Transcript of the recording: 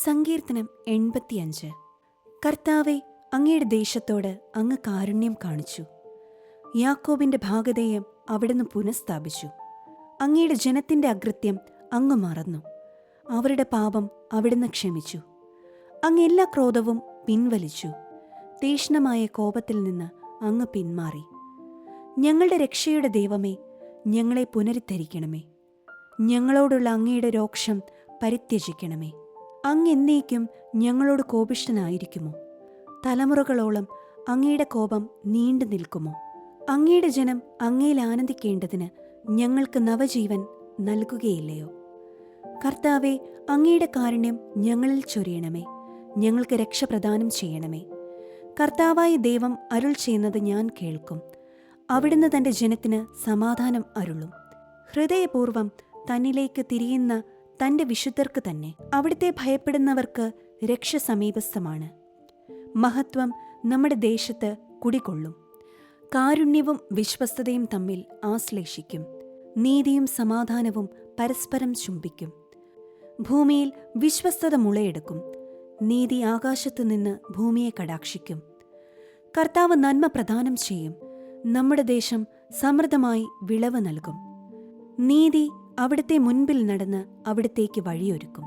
സങ്കീർത്തനം 85. കർത്താവെ, അങ്ങയുടെ ദേശത്തോട് അങ്ങ് കാരുണ്യം കാണിച്ചു. യാക്കോബിന്റെ ഭാഗധേയം അവിടുന്ന് പുനഃസ്ഥാപിച്ചു. അങ്ങയുടെ ജനത്തിന്റെ അകൃത്യം അങ്ങ് മറന്നു. അവരുടെ പാപം അവിടുന്ന് ക്ഷമിച്ചു. അങ്ങ് എല്ലാ ക്രോധവും പിൻവലിച്ചു. തീക്ഷ്ണമായ കോപത്തിൽ നിന്ന് അങ്ങ് പിന്മാറി. ഞങ്ങളുടെ രക്ഷയുടെ ദൈവമേ, ഞങ്ങളെ പുനരുദ്ധരിക്കണമേ. ഞങ്ങളോടുള്ള അങ്ങയുടെ രോക്ഷം പരിത്യജിക്കണമേ. അങ്ങ് എന്നേക്കും ഞങ്ങളോട് കോപിഷ്ഠനായിരിക്കുമോ? തലമുറകളോളം അങ്ങയുടെ കോപം നീണ്ടു നിൽക്കുമോ? അങ്ങയുടെ ജനം അങ്ങയിൽ ആനന്ദിക്കേണ്ടതിന് ഞങ്ങൾക്ക് നവജീവൻ നൽകുകയില്ലയോ? കർത്താവെ, അങ്ങയുടെ കാരുണ്യം ഞങ്ങളിൽ ചൊരിയണമേ. ഞങ്ങൾക്ക് രക്ഷ പ്രദാനം ചെയ്യണമേ. കർത്താവായ ദൈവം അരുൾ ചെയ്യുന്നത് ഞാൻ കേൾക്കും. അവിടുന്ന് തൻ്റെ ജനത്തിന് സമാധാനം അരുളും. ഹൃദയപൂർവ്വം തന്നിലേക്ക് തിരിയുന്ന തൻ്റെ വിശുദ്ധർക്ക് തന്നെ അവിടുത്തെ ഭയപ്പെടുന്നവർക്ക് രക്ഷ സമീപസ്ഥമാണ്. മഹത്വം നമ്മുടെ ദേശത്ത് കുടികൊള്ളും. കാരുണ്യവും വിശ്വസ്തതയും തമ്മിൽ ആശ്ലേഷിക്കും. നീതിയും സമാധാനവും പരസ്പരം ചുംബിക്കും. ഭൂമിയിൽ വിശ്വസ്തത മുളയെടുക്കും. നീതി ആകാശത്തുനിന്ന് ഭൂമിയെ കടാക്ഷിക്കും. കർത്താവ് നന്മ പ്രദാനം ചെയ്യും. നമ്മുടെ ദേശം സമൃദ്ധമായി വിളവ് നൽകും. നീതി അവിടുത്തെ മുൻപിൽ നടന്ന് അവിടത്തേക്ക് വഴിയൊരുക്കും.